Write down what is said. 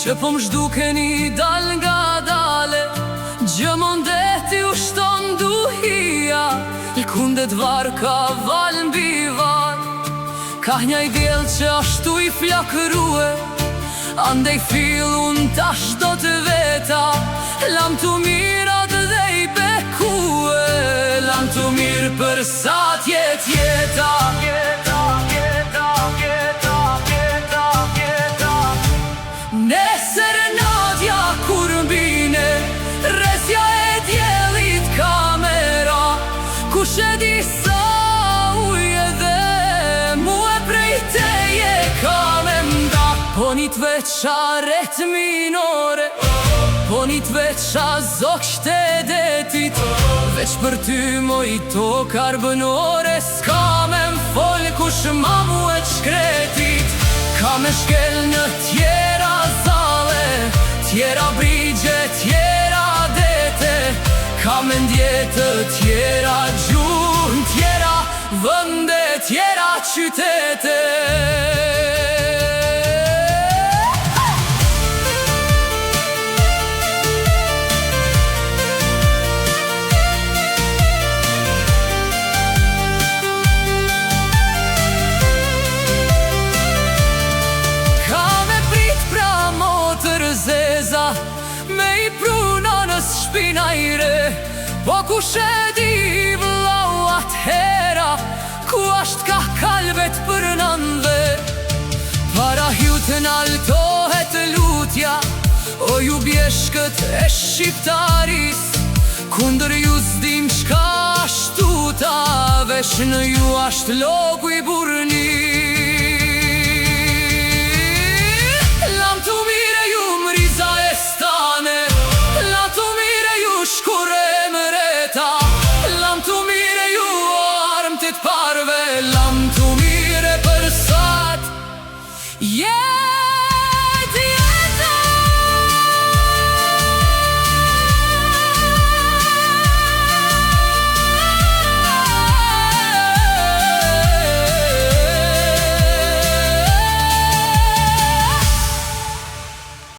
që po m'zhdukeni dal nga dale, gjëmondeti u shton duhia, lkundet var ka val mbi val. Ka njaj djel që ashtu i flakërue, andej fillun tash do të veta, lam të mirat dhe i bekue, lam të mirë për sa t'jet jeta. Nesër natja kur mbine, resja e djelit kamera, kush e di sa uje dhe mu e prej teje ka me mda. Po një të veqa ret minore, po një të veqa zok shtedetit, veç për ty moj to karbënore, s'ka me m'fol kush ma mu e qkretit. Ka me shkel në tjera zale, tjera brigje, tjera dete, ka me ndjetë tjera gjurë, tjera vënde, tjera qytete. Me i pruna në shpinajre, po ku shedi vlau atëhera, ku ashtë ka kalbet për nëndhe. Para hjut n'altohet lutja, o ju bjeshkët e shqiptaris, kundër ju zdim qka ashtuta, vesh në ju ashtë loku i burni. Parve lam të mire për sat, yeah!